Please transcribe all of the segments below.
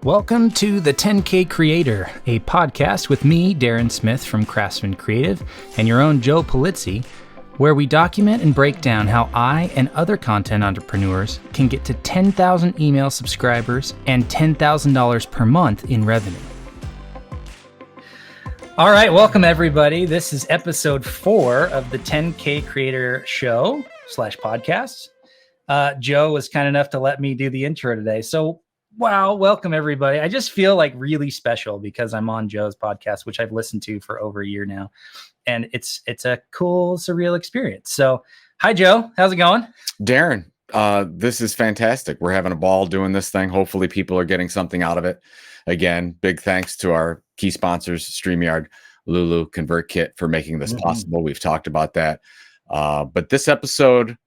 Welcome to the 10K Creator, a podcast with me, Darren Smith from Craftsman Creative, and your own Joe Polizzi, where we document and break down how I and other content entrepreneurs can get to 10,000 email subscribers and $10,000 per month in revenue. All right, welcome everybody. This is episode 4 of the 10K Creator show / podcast. Joe was kind enough to let me do the intro today. So wow, welcome everybody. I just feel like really special because I'm on Joe's podcast, which I've listened to for over a year now. And it's a cool, surreal experience. So hi, Joe. How's it going? Darren, this is fantastic. We're having a ball doing this thing. Hopefully people are getting something out of it. Again, big thanks to our key sponsors, StreamYard, Lulu, ConvertKit for making this possible. We've talked about that. But this episode,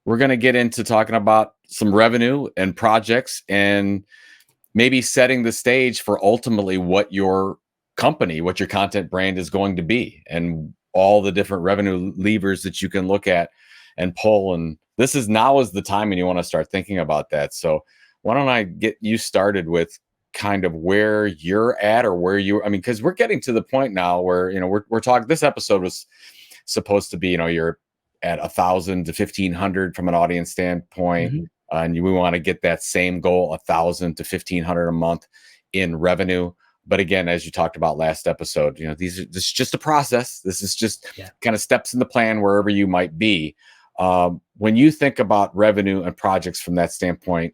we're going to get into talking about some revenue and projects and maybe setting the stage for ultimately what your company, what your content brand is going to be, and all the different revenue levers that you can look at and pull. And this is now is the time when you want to start thinking about that. So why don't I get you started with kind of where you're at or where you, I mean, because we're getting to the point now where, you know, we're talking, this episode was supposed to be, you know, you're at 1,000 to 1,500 from an audience standpoint. And we want to get that same goal, 1,000 to 1,500 a month in revenue. But again, as you talked about last episode, you know, this is just a process. This is just kind of steps in the plan wherever you might be. When you think about revenue and projects from that standpoint,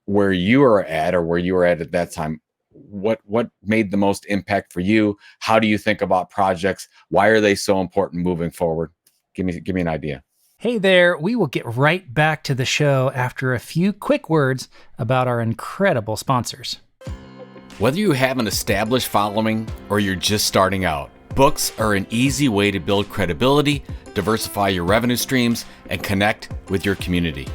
where you are at or where you were at that time, what made the most impact for you? How do you think about projects? Why are they so important moving forward? Give me an idea. Hey there, we will get right back to the show after a few quick words about our incredible sponsors. Whether you have an established following or you're just starting out, books are an easy way to build credibility, diversify your revenue streams, and connect with your community.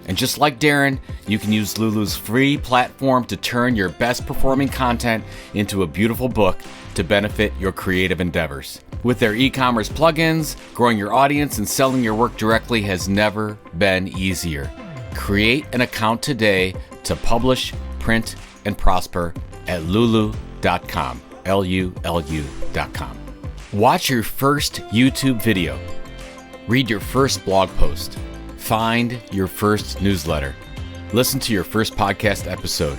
And just like Darren, you can use Lulu's free platform to turn your best performing content into a beautiful book to benefit your creative endeavors. With their e-commerce plugins, growing your audience and selling your work directly has never been easier. Create an account today to publish, print, and prosper at lulu.com, Lulu.com. Watch your first YouTube video. Read your first blog post. Find your first newsletter. Listen to your first podcast episode.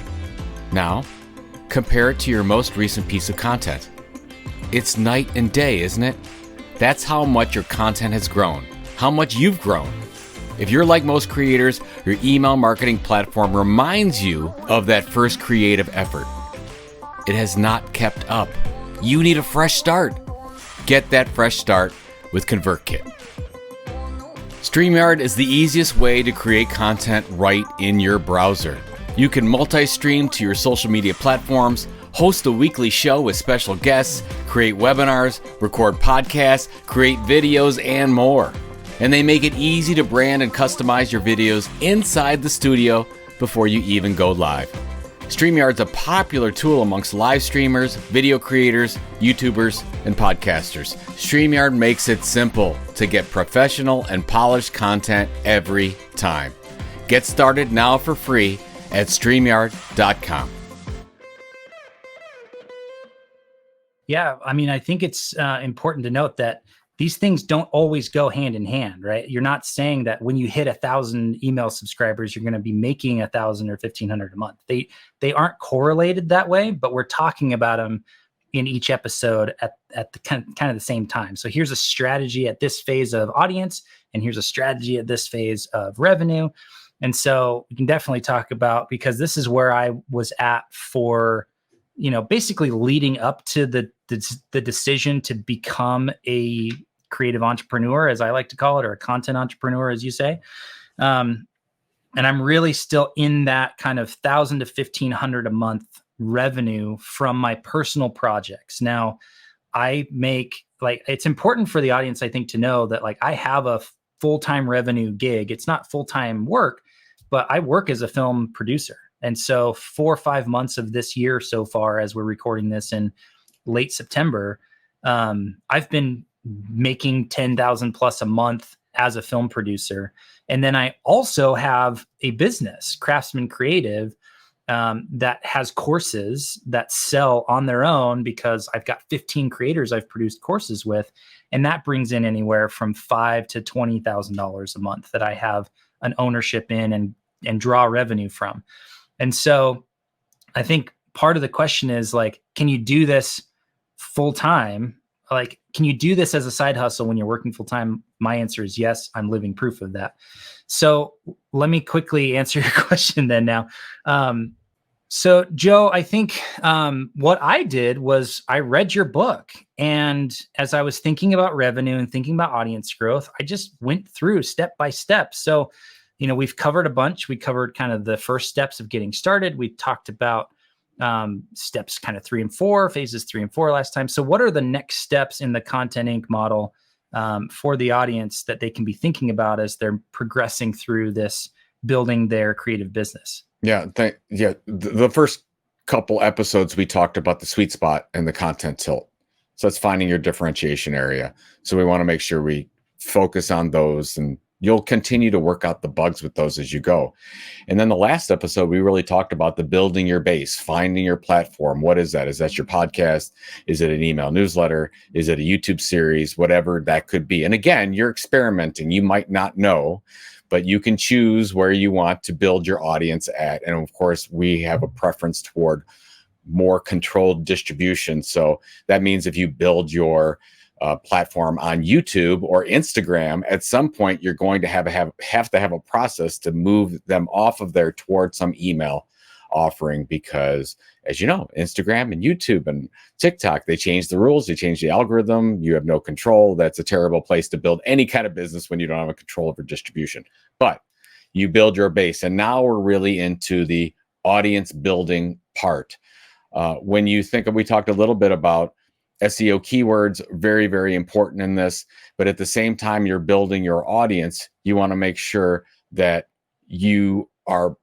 Now, compare it to your most recent piece of content. It's night and day, isn't it? That's how much your content has grown, how much you've grown. If you're like most creators, your email marketing platform reminds you of that first creative effort. It has not kept up. You need a fresh start. Get that fresh start with ConvertKit. StreamYard is the easiest way to create content right in your browser. You can multi-stream to your social media platforms, host a weekly show with special guests, create webinars, record podcasts, create videos, and more. And they make it easy to brand and customize your videos inside the studio before you even go live. StreamYard's a popular tool amongst live streamers, video creators, YouTubers, and podcasters. StreamYard makes it simple to get professional and polished content every time. Get started now for free at StreamYard.com. Yeah, I mean, I think it's important to note that these things don't always go hand in hand, right? You're not saying that when you hit 1,000 email subscribers, you're going to be making 1,000 or 1,500 a month. They aren't correlated that way, but we're talking about them in each episode at the kind of the same time. So here's a strategy at this phase of audience, and here's a strategy at this phase of revenue. And so we can definitely talk about, because this is where I was at for, you know, basically leading up to the decision to become a creative entrepreneur, as I like to call it, or a content entrepreneur, as you say. And I'm really still in that kind of 1,000 to 1,500 a month revenue from my personal projects. Now, I make, like, it's important for the audience, I think, to know that, like, I have a full-time revenue gig. It's not full-time work, but I work as a film producer. And so 4 or 5 months of this year so far, as we're recording this in late September, I've been making 10,000 plus a month as a film producer. And then I also have a business, Craftsman Creative, that has courses that sell on their own because I've got 15 creators I've produced courses with, and that brings in anywhere from $5,000 to $20,000 a month that I have an ownership in and draw revenue from. And so I think part of the question is like, can you do this full time? Like, can you do this as a side hustle when you're working full time? My answer is yes. I'm living proof of that. So let me quickly answer your question then now. So Joe, I think what I did was I read your book. And as I was thinking about revenue and thinking about audience growth, I just went through step by step. So, we've covered a bunch. We covered kind of the first steps of getting started. We talked about steps kind of 3 and 4, phases 3 and 4 last time. So what are the next steps in the Content Inc. model for the audience that they can be thinking about as they're progressing through this, building their creative business? Yeah. The first couple episodes, we talked about the sweet spot and the content tilt. So it's finding your differentiation area. So we want to make sure we focus on those, and you'll continue to work out the bugs with those as you go. And then the last episode, we really talked about the building your base, finding your platform. What is that? Is that your podcast? Is it an email newsletter? Is it a YouTube series? Whatever that could be. And again, you're experimenting. You might not know, but you can choose where you want to build your audience at. And of course, we have a preference toward more controlled distribution. So that means if you build your platform on YouTube or Instagram, at some point you're going to have to have a process to move them off of there toward some email offering, because as you know, Instagram and YouTube and TikTok, they change the rules, they change the algorithm. You have no control. That's a terrible place to build any kind of business when you don't have a control over distribution. But you build your base, and now we're really into the audience building part. When you think of, we talked a little bit about SEO keywords, very, very important in this. But at the same time, you're building your audience. You want to make sure that you are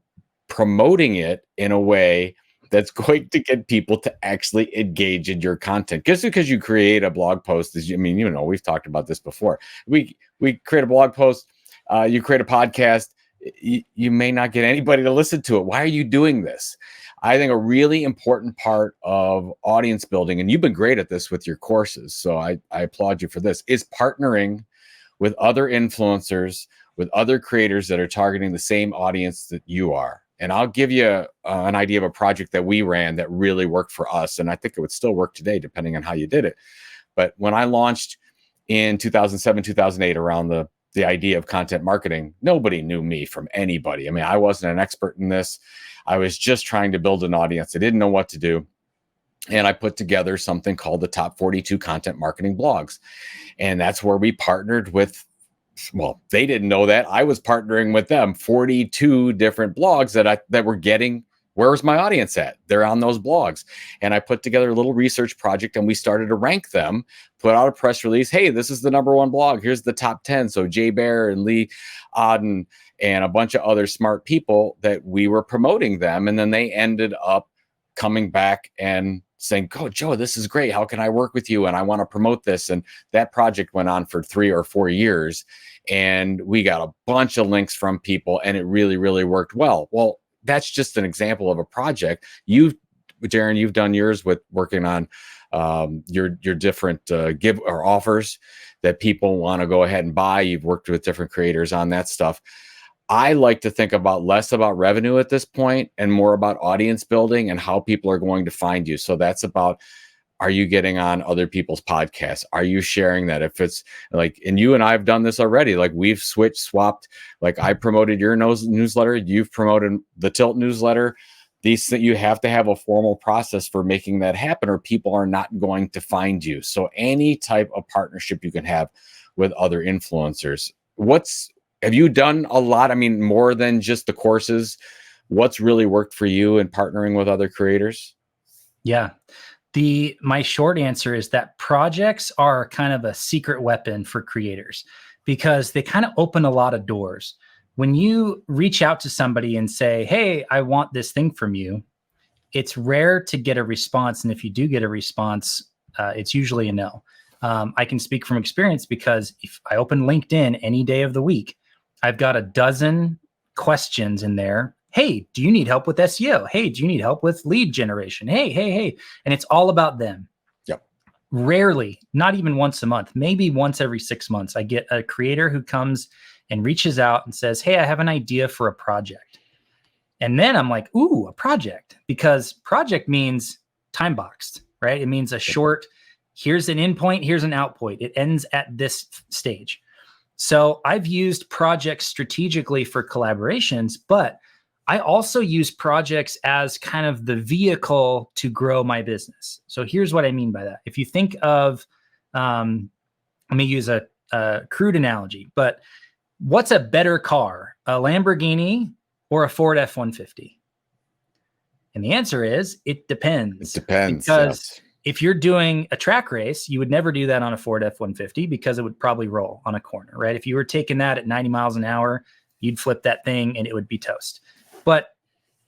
promoting it in a way that's going to get people to actually engage in your content. Just because you create a blog post is, we've talked about this before. We create a blog post, you create a podcast, you may not get anybody to listen to it. Why are you doing this? I think a really important part of audience building, and you've been great at this with your courses, so I applaud you for this, is partnering with other influencers, with other creators that are targeting the same audience that you are. And I'll give you an idea of a project that we ran that really worked for us. And I think it would still work today, depending on how you did it. But when I launched in 2007, 2008, around the idea of content marketing, nobody knew me from anybody. I mean, I wasn't an expert in this. I was just trying to build an audience. I didn't know what to do. And I put together something called the Top 42 Content Marketing Blogs. And that's where we partnered with, well, they didn't know that. I was partnering with them, 42 different blogs that were getting, where's my audience at? They're on those blogs. And I put together a little research project, and we started to rank them, put out a press release. Hey, this is the #1 blog. Here's the top 10. So Jay Bear and Lee Auden and a bunch of other smart people that we were promoting them. And then they ended up coming back and saying, "Oh, Joe, this is great. How can I work with you? And I want to promote this." And that project went on for 3 or 4 years. And we got a bunch of links from people, and it really, really worked well. Well, that's just an example of a project. Darren, you've done yours with working on your different give or offers that people want to go ahead and buy. You've worked with different creators on that stuff. I like to think about less about revenue at this point and more about audience building and how people are going to find you. So that's about, are you getting on other people's podcasts? Are you sharing that? If it's like, and you and I have done this already, like we've swapped, like I promoted your newsletter, you've promoted the Tilt newsletter. These, you have to have a formal process for making that happen, or people are not going to find you. So any type of partnership you can have with other influencers. Have you done a lot? I mean, more than just the courses. What's really worked for you in partnering with other creators? Yeah. My short answer is that projects are kind of a secret weapon for creators because they kind of open a lot of doors. When you reach out to somebody and say, "Hey, I want this thing from you," it's rare to get a response. And if you do get a response, it's usually a no. I can speak from experience because if I open LinkedIn any day of the week, I've got a dozen questions in there Hey, do you need help with SEO? Hey, do you need help with lead generation? Hey. And it's all about them. Yep. Rarely, not even once a month, maybe once every 6 months, I get a creator who comes and reaches out and says, hey, I have an idea for a project. And then I'm like, ooh, a project, because project means time boxed, right? It means a short, here's an in point, here's an out point. It ends at this stage. So I've used projects strategically for collaborations, but I also use projects as kind of the vehicle to grow my business. So here's what I mean by that. If you think of, let me use a crude analogy, but what's a better car, a Lamborghini or a Ford F-150? And the answer is, it depends. It depends. Because yes. if you're doing a track race, you would never do that on a Ford F-150 because it would probably roll on a corner, right? If you were taking that at 90 miles an hour, you'd flip that thing and it would be toast. But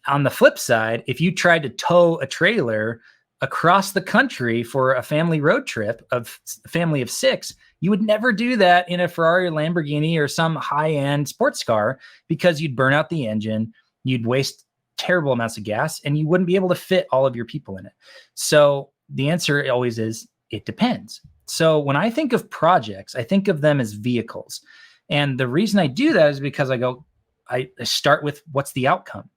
on the flip side, if you tried to tow a trailer across the country for a family road trip of a family of 6, you would never do that in a Ferrari or Lamborghini or some high-end sports car because you'd burn out the engine, you'd waste terrible amounts of gas, and you wouldn't be able to fit all of your people in it. So the answer always is, it depends. So when I think of projects, I think of them as vehicles. And the reason I do that is because I start with what's the outcome.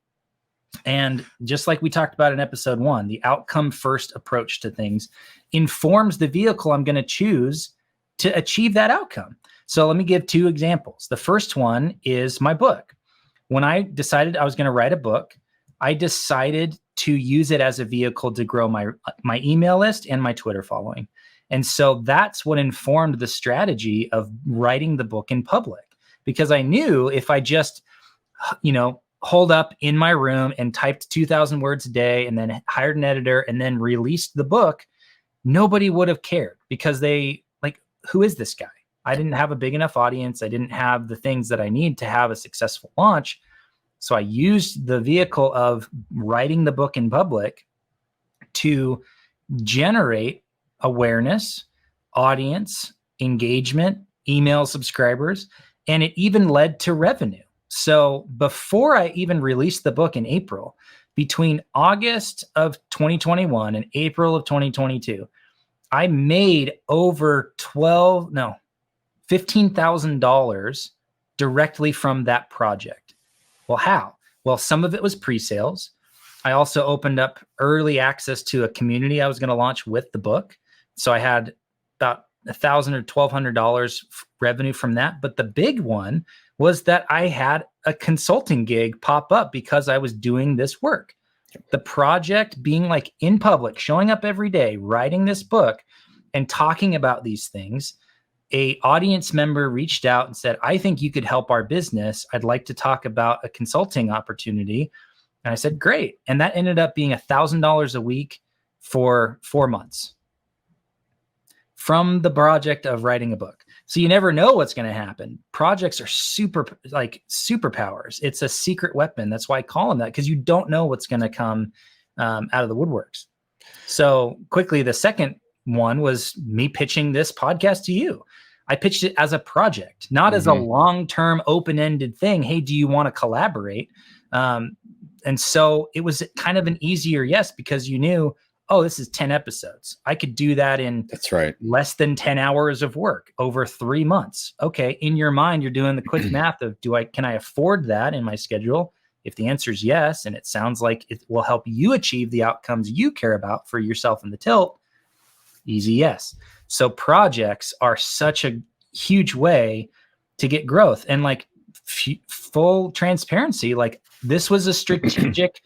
And just like we talked about in episode 1, the outcome first approach to things informs the vehicle I'm going to choose to achieve that outcome. So let me give 2 examples. The first one is my book. When I decided I was going to write a book, I decided to use it as a vehicle to grow my email list and my Twitter following. And so that's what informed the strategy of writing the book in public, because I knew if I just, holed up in my room and typed 2,000 words a day and then hired an editor and then released the book, nobody would have cared, because who is this guy? I didn't have a big enough audience. I didn't have the things that I need to have a successful launch. So I used the vehicle of writing the book in public to generate awareness, audience, engagement, email subscribers, and it even led to revenue. So before I even released the book in April, between August of 2021 and April of 2022, I made over $15,000 directly from that project. Well, how? Well, some of it was pre-sales. I also opened up early access to a community I was going to launch with the book. So I had about $1,000 or $1,200 revenue from that. But the big one was that I had a consulting gig pop up because I was doing this work. The project being like in public, showing up every day, writing this book and talking about these things. A audience member reached out and said, I think you could help our business. I'd like to talk about a consulting opportunity. And I said, great. And that ended up being $1,000 a week for 4 months from the project of writing a book. So you never know what's going to happen. Projects are superpowers. It's a secret weapon. That's why I call them that, because you don't know what's going to come out of the woodworks. So quickly, the second one was me pitching this podcast to you. I pitched it as a project, not as a long-term open-ended thing. Hey, do you want to collaborate? And so it was kind of an easier yes, because you knew, oh, this is 10 episodes. I could do that in less than 10 hours of work over 3 months. Okay. In your mind, you're doing the quick math of, can I afford that in my schedule? If the answer is yes, and it sounds like it will help you achieve the outcomes you care about for yourself and the tilt, easy yes. So projects are such a huge way to get growth. And like full transparency, like this was a strategic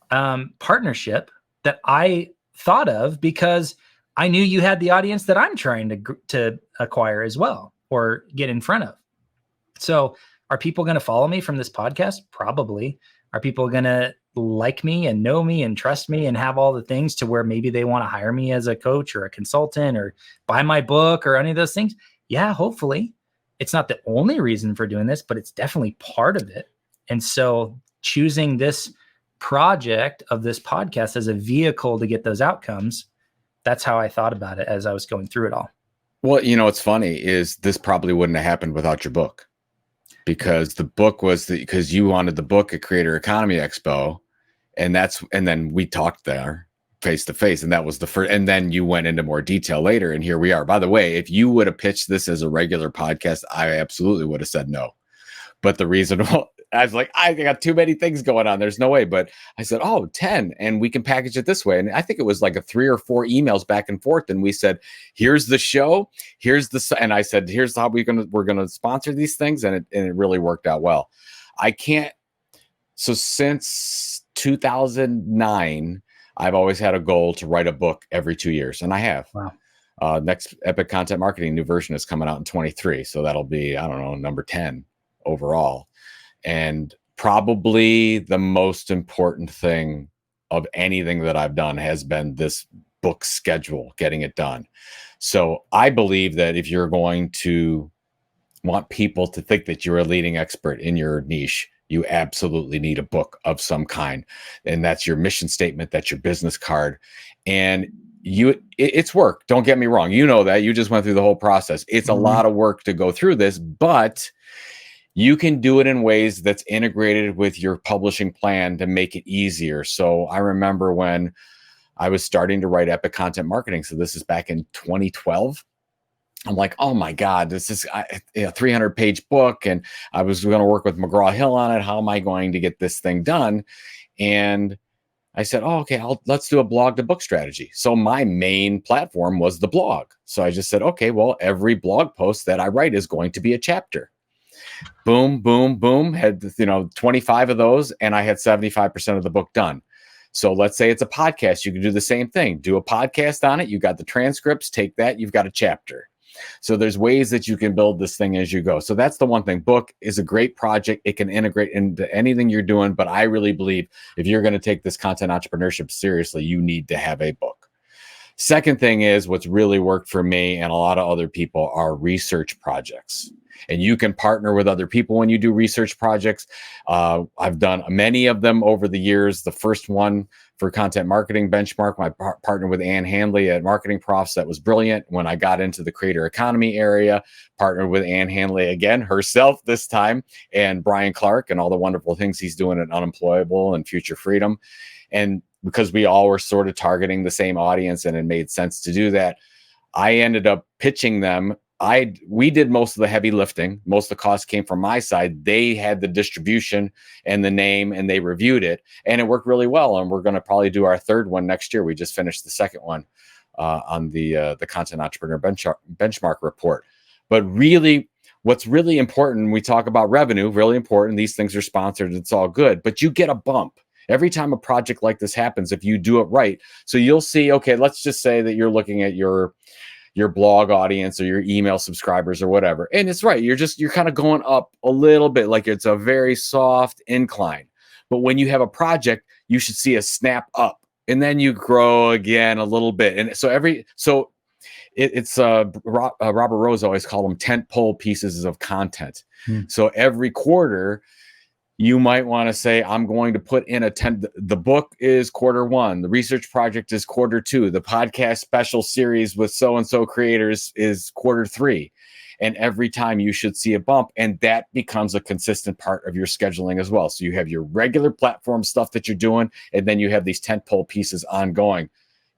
partnership that I thought of because I knew you had the audience that I'm trying to acquire as well, or get in front of. So are people going to follow me from this podcast? Probably. Are people going to like me and know me and trust me and have all the things to where maybe they want to hire me as a coach or a consultant or buy my book or any of those things? Yeah, hopefully. It's not the only reason for doing this, but it's definitely part of it. And so choosing this project of this podcast as a vehicle to get those outcomes, that's how I thought about it as I was going through it all. Well, what's funny is this probably wouldn't have happened without your book, because the book was because you wanted the book at Creator Economy Expo, and then we talked there face to face, and that was the first. And then you went into more detail later, and here we are. By the way, if you would have pitched this as a regular podcast, I absolutely would have said no. But the reason I was like, I got too many things going on. There's no way. But I said, oh, 10, and we can package it this way. And I think it was like a 3 or 4 emails back and forth. And we said, here's the show. And I said, here's how we're going to sponsor these things. And it really worked out well. So since 2009, I've always had a goal to write a book every 2 years. And I have. Wow. Next Epic Content Marketing new version is coming out in 23. So that'll be, I don't know, number 10 overall. And probably the most important thing of anything that I've done has been this book schedule, getting it done. So I believe that if you're going to want people to think that you're a leading expert in your niche, you absolutely need a book of some kind. And that's your mission statement, that's your business card. And it's work. Don't get me wrong. You know that. You just went through the whole process. It's a lot of work to go through this, but you can do it in ways that's integrated with your publishing plan to make it easier. So I remember when I was starting to write Epic Content Marketing. So this is back in 2012. I'm like, oh my God, this is a 300-page book. And I was going to work with McGraw-Hill on it. How am I going to get this thing done? And I said, oh, okay, let's do a blog to book strategy. So my main platform was the blog. So I just said, okay, well, every blog post that I write is going to be a chapter. Boom, boom, boom. Had 25 of those, and I had 75% of the book done. So let's say it's a podcast. You can do the same thing. Do a podcast on it. You got the transcripts. Take that. You've got a chapter. So there's ways that you can build this thing as you go. So that's the one thing. Book is a great project. It can integrate into anything you're doing. But I really believe if you're going to take this content entrepreneurship seriously, you need to have a book. Second thing is what's really worked for me and a lot of other people are research projects. And you can partner with other people when you do research projects. I've done many of them over the years. The first one for Content Marketing Benchmark, I partnered with Ann Handley at Marketing Profs. That was brilliant. When I got into the creator economy area, partnered with Ann Handley again, herself this time, and Brian Clark and all the wonderful things he's doing at Unemployable and Future Freedom. And because we all were sort of targeting the same audience and it made sense to do that, I ended up pitching them. We did most of the heavy lifting. Most of the costs came from my side. They had the distribution and the name, and they reviewed it, and it worked really well. And we're going to probably do our third one next year. We just finished the second one on the Content Entrepreneur Benchmark report. But really, what's really important, we talk about revenue, really important. These things are sponsored. It's all good, but you get a bump every time a project like this happens if you do it right. So you'll see, okay, let's just say that you're looking at your blog audience or your email subscribers or whatever. And it's right. You're kind of going up a little bit, like it's a very soft incline. But when you have a project, you should see a snap up and then you grow again a little bit. And so Robert Rose always called them tent pole pieces of content. So every quarter, you might want to say, I'm going to put in the book is quarter 1. The research project is quarter 2. The podcast special series with so-and-so creators is quarter 3. And every time you should see a bump, and that becomes a consistent part of your scheduling as well. So you have your regular platform stuff that you're doing, and then you have these tentpole pieces ongoing.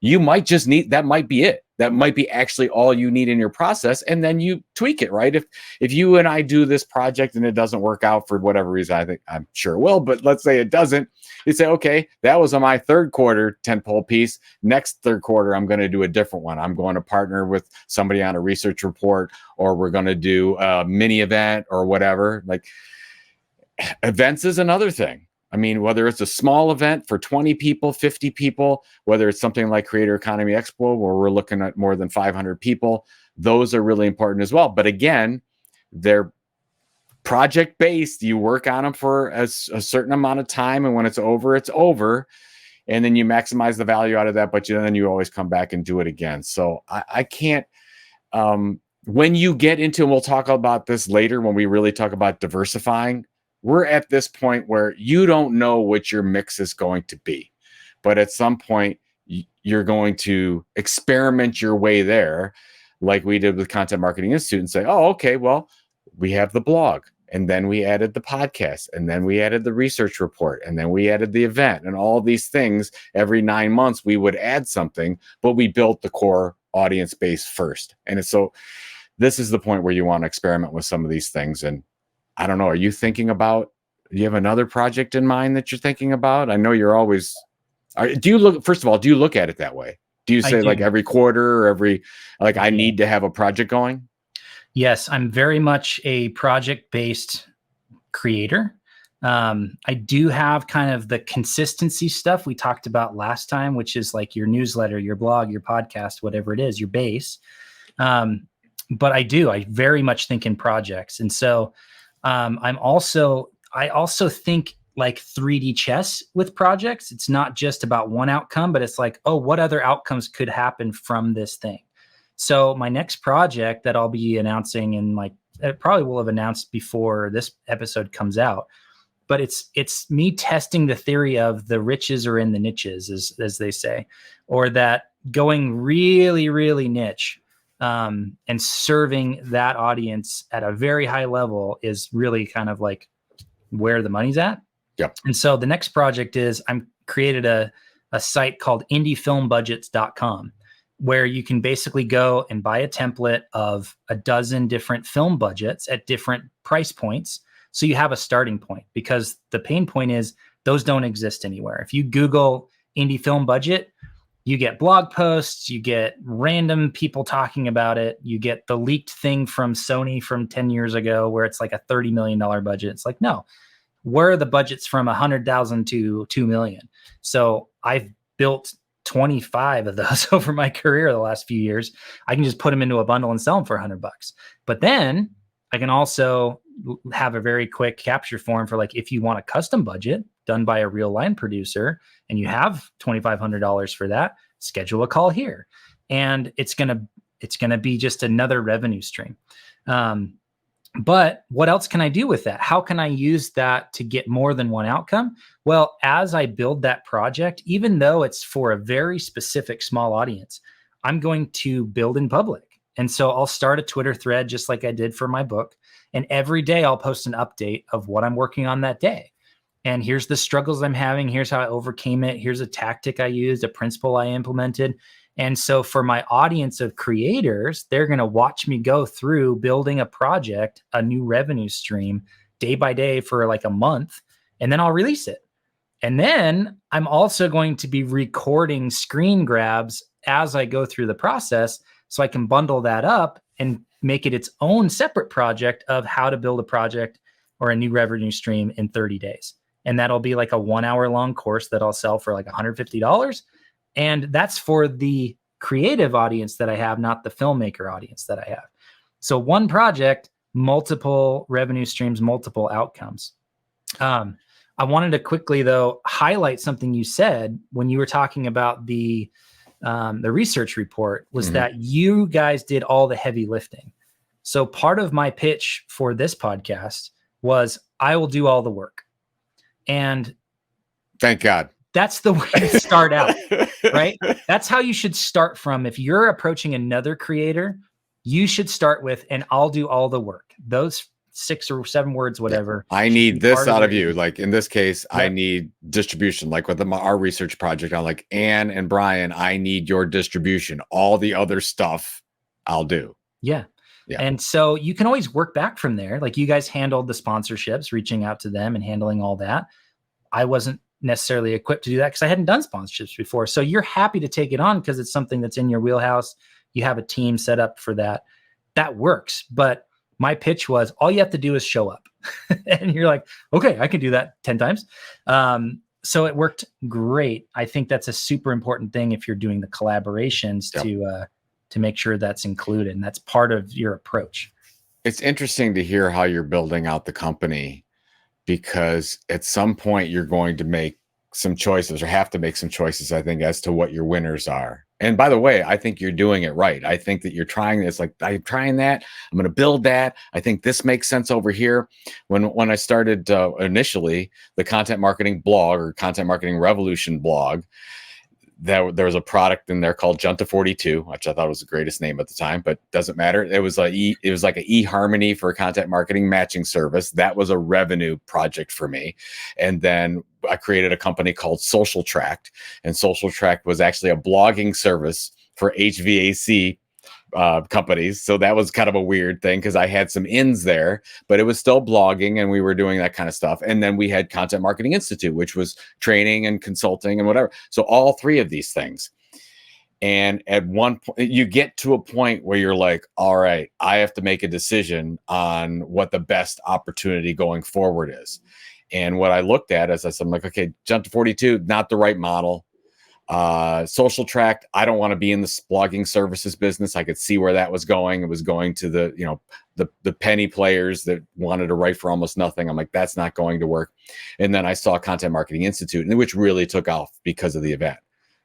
You might just that might be it. That might be actually all you need in your process. And then you tweak it, right? If you and I do this project and it doesn't work out for whatever reason, I'm sure it will, but let's say it doesn't, you say, okay, that was on my third quarter tentpole piece. Next third quarter, I'm going to do a different one. I'm going to partner with somebody on a research report, or we're going to do a mini event or whatever. Like events is another thing. I mean, whether it's a small event for 20 people, 50 people, whether it's something like Creator Economy Expo, where we're looking at more than 500 people, those are really important as well. But again, they're project-based. You work on them for a certain amount of time, and when it's over, it's over. And then you maximize the value out of that, but then you always come back and do it again. So I can't, when you get into, and we'll talk about this later when we really talk about diversifying, we're at this point where you don't know what your mix is going to be. But at some point, you're going to experiment your way there, like we did with Content Marketing Institute, and say, oh, okay, well, we have the blog. And then we added the podcast, and then we added the research report, and then we added the event, and all these things. Every 9 months we would add something, but we built the core audience base first. And it's so this is the point where you want to experiment with some of these things. And I don't know, are you thinking about, do you have another project in mind that you're thinking about? I know you're always, do you look, first of all, do you look at it that way? Do you say like every quarter or every, like I need to have a project going? Yes, I'm very much a project-based creator. I do have kind of the consistency stuff we talked about last time, which is like your newsletter, your blog, your podcast, whatever it is, your base. But I very much think in projects. And so I also think like 3D chess with projects. It's not just about one outcome, but it's like, oh, what other outcomes could happen from this thing? So my next project that I'll be announcing it probably will have announced before this episode comes out, but it's me testing the theory of the riches are in the niches, as they say, or that going really, really niche and serving that audience at a very high level is really kind of like where the money's at. Yeah. And so the next project is I'm created a site called indiefilmbudgets.com, where you can basically go and buy a template of a dozen different film budgets at different price points. So you have a starting point, because the pain point is those don't exist anywhere. If you Google indie film budget, you get blog posts, you get random people talking about it. You get the leaked thing from Sony from 10 years ago where it's like a $30 million budget. It's like, no, where are the budgets from 100,000 to 2 million? So I've built 25 of those over my career the last few years. I can just put them into a bundle and sell them for $100. But then I can also have a very quick capture form for like, if you want a custom budget done by a real line producer and you have $2,500 for that, schedule a call here. And it's going to be just another revenue stream. But what else can I do with that? How can I use that to get more than one outcome? Well, as I build that project, even though it's for a very specific small audience, I'm going to build in public. And so I'll start a Twitter thread just like I did for my book. And every day I'll post an update of what I'm working on that day. And here's the struggles I'm having. Here's how I overcame it. Here's a tactic I used, a principle I implemented. And so for my audience of creators, they're going to watch me go through building a project, a new revenue stream day by day for like a month, and then I'll release it. And then I'm also going to be recording screen grabs as I go through the process so I can bundle that up and make it its own separate project of how to build a project or a new revenue stream in 30 days. And that'll be like a 1 hour long course that I'll sell for like $150. And that's for the creative audience that I have, not the filmmaker audience that I have. So one project, multiple revenue streams, multiple outcomes. I wanted to quickly, though, highlight something you said when you were talking about the research report was that you guys did all the heavy lifting. So part of my pitch for this podcast was I will do all the work. And thank God. That's the way to start out, right? That's how you should start from. If you're approaching another creator, you should start with, and I'll do all the work. Those 6 or 7 words, whatever. I need this out of you. Like in this case, I need distribution. Like with our research project, I'm like, Ann and Brian, I need your distribution. All the other stuff I'll do. Yeah. And so you can always work back from there. Like you guys handled the sponsorships, reaching out to them and handling all that. I wasn't necessarily equipped to do that because I hadn't done sponsorships before. So you're happy to take it on because it's something that's in your wheelhouse. You have a team set up for that. That works. But my pitch was all you have to do is show up. And you're like, okay, I can do that 10 times. So it worked great. I think that's a super important thing if you're doing the collaborations to make sure that's included. And that's part of your approach. It's interesting to hear how you're building out the company, because at some point you're going to make some choices or have to make some choices, I think, as to what your winners are. And by the way, I think you're doing it right. I think that you're trying this, like, I'm trying that. I'm going to build that. I think this makes sense over here. When I started initially the content marketing blog or content marketing revolution blog, there was a product in there called Junta 42, which I thought was the greatest name at the time, but doesn't matter. It was like an eHarmony for content marketing matching service. That was a revenue project for me. And then I created a company called Social Tract, and Social Tract was actually a blogging service for HVAC companies. So that was kind of a weird thing because I had some ins there, but it was still blogging and we were doing that kind of stuff. And then we had Content Marketing Institute, which was training and consulting and whatever. So all three of these things. And at one point, you get to a point where you're like, all right, I have to make a decision on what the best opportunity going forward is. And what I looked at is I said, I'm like, okay, Jump to 42, not the right model. Social Tract, I don't want to be in the blogging services business. I could see where that was going. It was going to the penny players that wanted to write for almost nothing. I'm like, that's not going to work. And then I saw Content Marketing Institute, which really took off because of the event.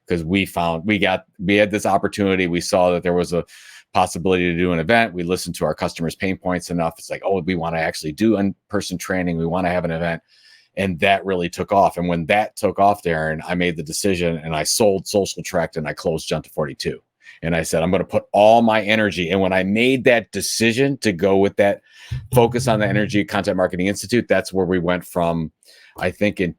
Because we had this opportunity. We saw that there was a possibility to do an event. We listened to our customers' pain points enough. It's like, oh, we want to actually do in-person training. We want to have an event. And that really took off. And when that took off, Darren, I made the decision and I sold Social Tract and I closed Jump to 42. And I said, I'm going to put all my energy. And when I made that decision to go with that focus on the energy Content Marketing Institute, that's where we went from, I think in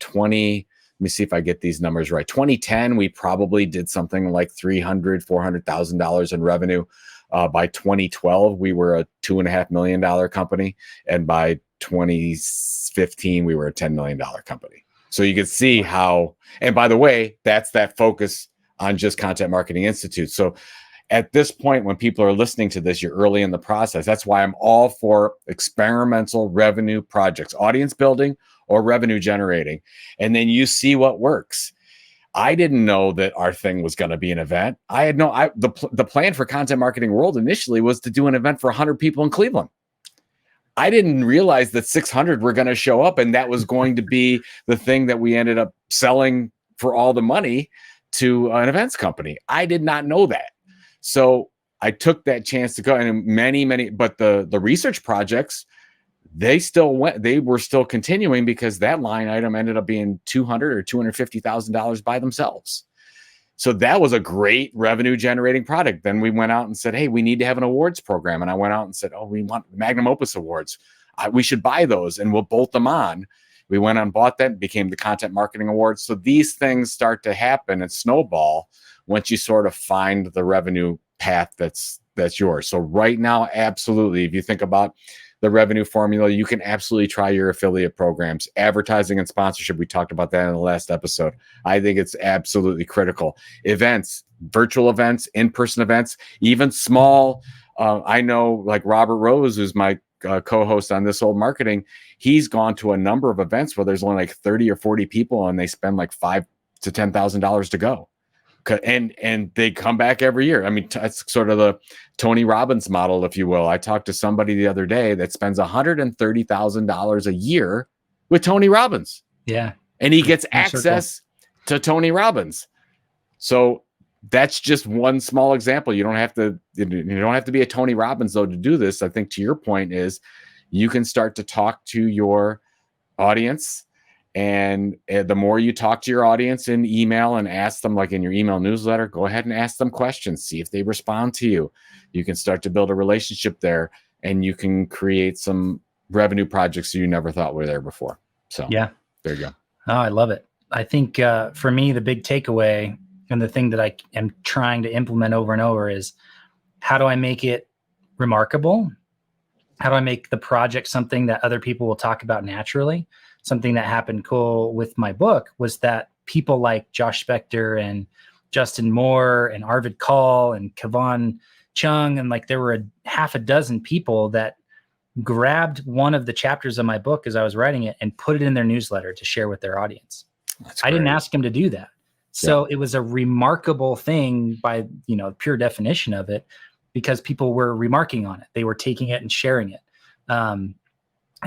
let me see if I get these numbers right. 2010, we probably did something like $400,000 in revenue. By 2012, we were a $2.5 million company. And by 2015, we were a $10 million company. So you can see how, and by the way, that's that focus on just Content Marketing Institute. So at this point, when people are listening to this, you're early in the process. That's why I'm all for experimental revenue projects, audience building or revenue generating. And then you see what works. I didn't know that our thing was going to be an event. The plan for Content Marketing World initially was to do an event for 100 people in Cleveland. I didn't realize that 600 were going to show up, and that was going to be the thing that we ended up selling for all the money to an events company. I did not know that. So I took that chance to go, and many, but the research projects, they were still continuing because that line item ended up being $200,000 or $250,000 by themselves. So that was a great revenue generating product. Then we went out and said, hey, we need to have an awards program. And I went out and said, oh, we want Magnum Opus Awards. We should buy those and we'll bolt them on. We went and bought that, became the Content Marketing Awards. So these things start to happen and snowball once you sort of find the revenue path that's yours. So right now, absolutely, if you think about the revenue formula, you can absolutely try your affiliate programs, advertising and sponsorship. We talked about that in the last episode. I think it's absolutely critical. Events, virtual events, in-person events, even small. I know like Robert Rose, who's my co-host on This Old Marketing. He's gone to a number of events where there's only like 30 or 40 people and they spend like $5,000 to $10,000 to go. And they come back every year. I mean, it's sort of the Tony Robbins model, if you will. I talked to somebody the other day that spends $130,000 a year with Tony Robbins. Yeah. And he gets access to Tony Robbins. So that's just one small example. You don't have to be a Tony Robbins though to do this. I think to your point is you can start to talk to your audience. And the more you talk to your audience in email and ask them, like in your email newsletter, go ahead and ask them questions, see if they respond to you. You can start to build a relationship there and you can create some revenue projects you never thought were there before. So yeah, there you go. Oh, I love it. I think for me, the big takeaway and the thing that I am trying to implement over and over is how do I make it remarkable? How do I make the project something that other people will talk about naturally? Something that happened cool with my book was that people like Josh Spector and Justin Moore and Arvid Kahl and Kevon Chung, and like there were half a dozen people that grabbed one of the chapters of my book as I was writing it and put it in their newsletter to share with their audience. I didn't ask them to do that. So it was a remarkable thing by, pure definition of it, because people were remarking on it. They were taking it and sharing it. And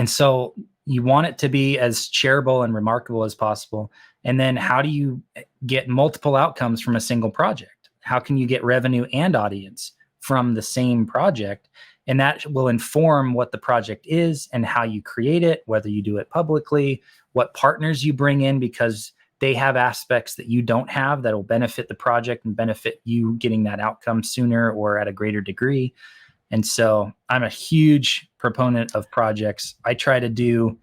so you want it to be as shareable and remarkable as possible. And then how do you get multiple outcomes from a single project? How can you get revenue and audience from the same project? And that will inform what the project is and how you create it, whether you do it publicly, what partners you bring in, because they have aspects that you don't have that will benefit the project and benefit you getting that outcome sooner or at a greater degree. And so I'm a huge proponent of projects. I try to do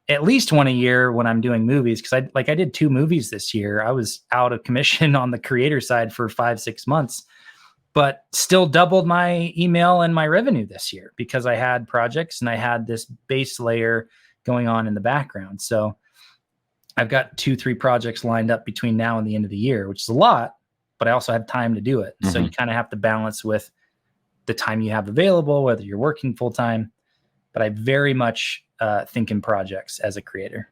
at least one a year when I'm doing movies, because I did 2 movies this year. I was out of commission on the creator side for 5-6 months, but still doubled my email and my revenue this year because I had projects and I had this base layer going on in the background. So I've got 2-3 projects lined up between now and the end of the year, which is a lot, but I also have time to do it. So you kind of have to balance with the time you have available, whether you're working full time. But I very much think in projects as a creator.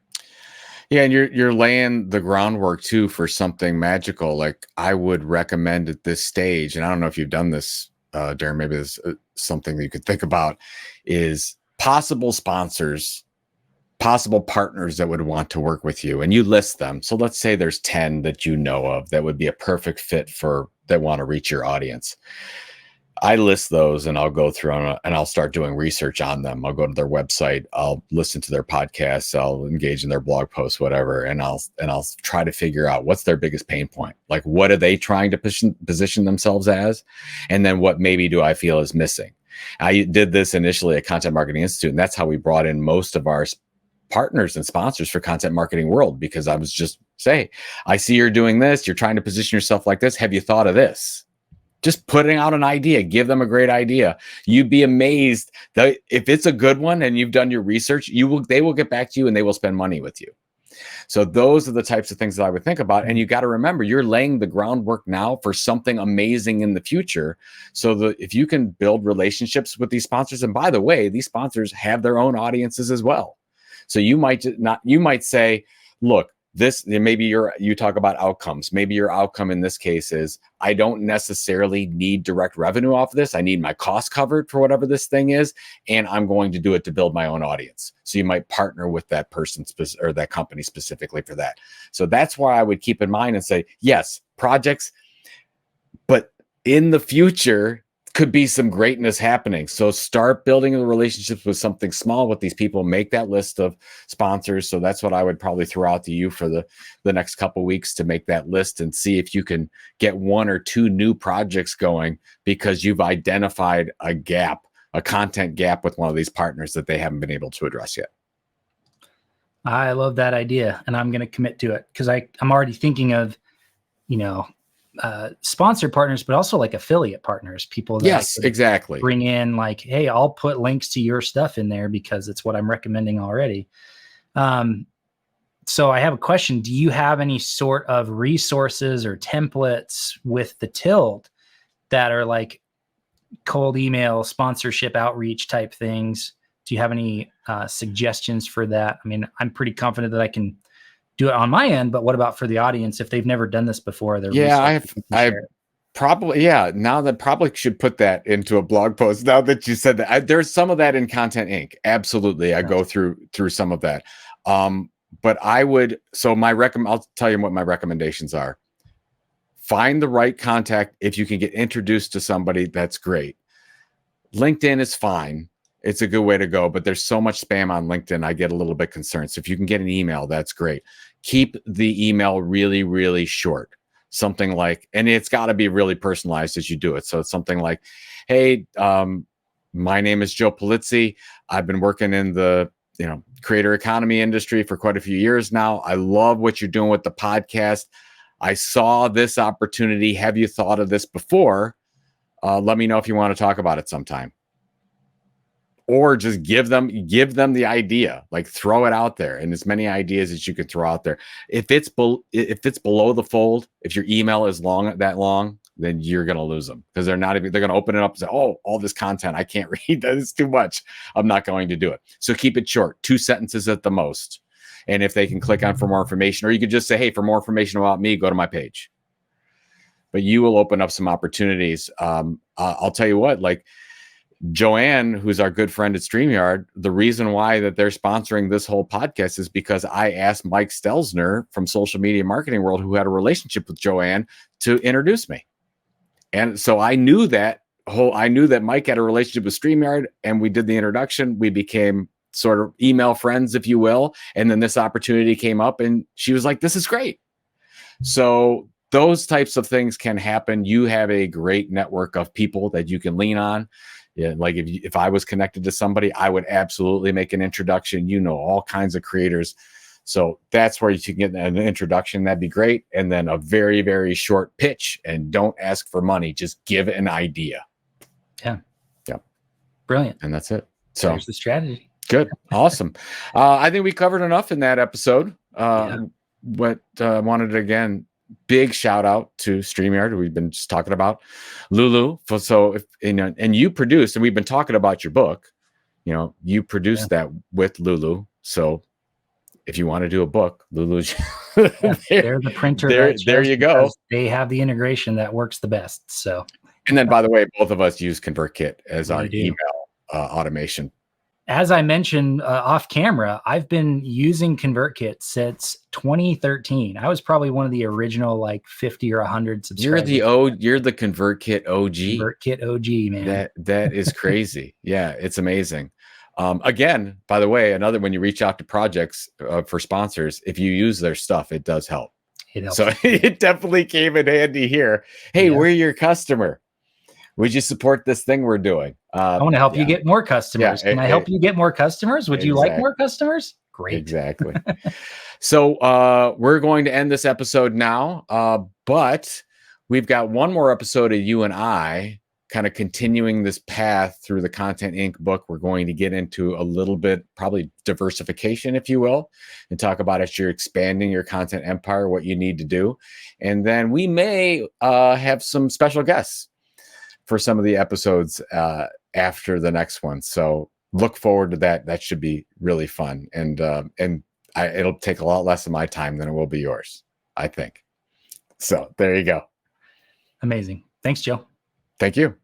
Yeah, and you're laying the groundwork too for something magical. Like I would recommend at this stage, and I don't know if you've done this, Darren. Maybe this is something that you could think about: is possible sponsors, possible partners that would want to work with you, and you list them. So let's say there's 10 that you know of that would be a perfect fit for that want to reach your audience. I list those and I'll go through and I'll start doing research on them. I'll go to their website, I'll listen to their podcasts, I'll engage in their blog posts, whatever, and I'll try to figure out what's their biggest pain point. Like, what are they trying to position themselves as? And then what maybe do I feel is missing? I did this initially at Content Marketing Institute, and that's how we brought in most of our partners and sponsors for Content Marketing World, because I was just say, I see you're doing this, you're trying to position yourself like this. Have you thought of this? Just putting out an idea, give them a great idea. You'd be amazed that if it's a good one and you've done your research, they will get back to you and they will spend money with you. So those are the types of things that I would think about. And you got to remember, you're laying the groundwork now for something amazing in the future. So that if you can build relationships with these sponsors, and by the way, these sponsors have their own audiences as well. So you might say, look, maybe you talk about outcomes. Maybe your outcome in this case is, I don't necessarily need direct revenue off of this. I need my cost covered for whatever this thing is, and I'm going to do it to build my own audience. So you might partner with that person or that company specifically for that. So that's why I would keep in mind and say, yes, projects, but in the future could be some greatness happening. So start building the relationships with something small with these people, make that list of sponsors. So that's what I would probably throw out to you for the next couple of weeks, to make that list and see if you can get 1 or 2 new projects going, because you've identified a gap, a content gap with one of these partners that they haven't been able to address yet. I love that idea, and I'm going to commit to it, because I'm already thinking of, sponsor partners, but also like affiliate partners, people that yes, exactly bring in, like, hey, I'll put links to your stuff in there because it's what I'm recommending already. So I have a question. Do you have any sort of resources or templates with the Tild that are like cold email, sponsorship outreach type things? Do you have any suggestions for that? I mean, I'm pretty confident that I can do it on my end, but what about for the audience if they've never done this before? I probably should put that into a blog post now that you said that. There's some of that in Content Inc. Absolutely. I go through some of that. But I would, I'll tell you what my recommendations are. Find the right contact. If you can get introduced to somebody, that's great. LinkedIn is fine. It's a good way to go, but there's so much spam on LinkedIn. I get a little bit concerned. So if you can get an email, that's great. Keep the email really, really short. Something like, and it's got to be really personalized as you do it. So it's something like, hey, my name is Joe Polizzi. I've been working in the creator economy industry for quite a few years now. I love what you're doing with the podcast. I saw this opportunity. Have you thought of this before? Let me know if you want to talk about it sometime. Or just give them the idea, like throw it out there, and as many ideas as you can throw out there. If it's below the fold, if your email is that long, then you're going to lose them, because they're going to open it up and say, oh, all this content, I can't read that. It's too much. I'm not going to do it. So keep it short, 2 sentences at the most. And if they can click on for more information, or you could just say, hey, for more information about me, go to my page. But you will open up some opportunities. I'll tell you what, like, Joanne, who's our good friend at StreamYard, the reason why that they're sponsoring this whole podcast is because I asked Mike Stelzner from Social Media Marketing World, who had a relationship with Joanne, to introduce me. And so I knew that Mike had a relationship with StreamYard, and we did the introduction. We became sort of email friends, if you will. And then this opportunity came up, and she was like, this is great. So those types of things can happen. You have a great network of people that you can lean on. Yeah, like if I was connected to somebody, I would absolutely make an introduction. All kinds of creators. So that's where you can get an introduction. That'd be great. And then a very, very short pitch, and don't ask for money. Just give an idea. Yeah. Yeah. Brilliant. And that's it. So there's the strategy. Good. Awesome. I think we covered enough in that episode. But wanted to, again, big shout out to StreamYard. We've been just talking about Lulu. So if and you produced, and we've been talking about your book, you produced that with Lulu. So if you want to do a book, Lulu's they're the printer. There you go. They have the integration that works the best. So, and then, by the way, both of us use ConvertKit as our email automation. As I mentioned off camera, I've been using ConvertKit since 2013. I was probably one of the original 50 or 100 subscribers. You're the ConvertKit OG. ConvertKit OG, man. That is crazy. Yeah, it's amazing. Again, by the way, another, when you reach out to projects for sponsors, if you use their stuff, it does help. It helps. So it definitely came in handy here. Hey, we're your customer. Would you support this thing we're doing? I want to help you get more customers. Can I help you get more customers? Would you like more customers? Great. Exactly. So we're going to end this episode now, but we've got one more episode of you and I kind of continuing this path through the Content Inc. book. We're going to get into a little bit, probably diversification, if you will, and talk about as you're expanding your content empire, what you need to do. And then we may have some special guests for some of the episodes after the next one. So look forward to that. That should be really fun. And it'll take a lot less of my time than it will be yours, I think. So there you go. Amazing. Thanks, Joe. Thank you.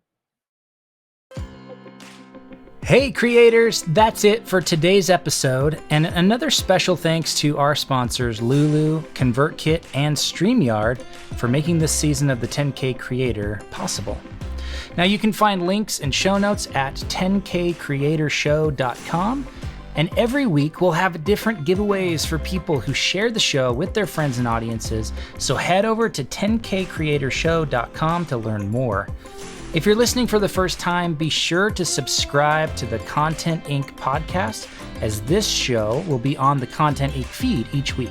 Hey creators, that's it for today's episode, and another special thanks to our sponsors Lulu, ConvertKit, and StreamYard for making this season of the 10K Creator possible. Now you can find links and show notes at 10kcreatorshow.com, and every week we'll have different giveaways for people who share the show with their friends and audiences, so head over to 10kcreatorshow.com to learn more. If you're listening for the first time, be sure to subscribe to the Content Inc. podcast, as this show will be on the Content Inc. feed each week.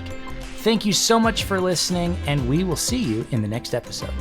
Thank you so much for listening, and we will see you in the next episode.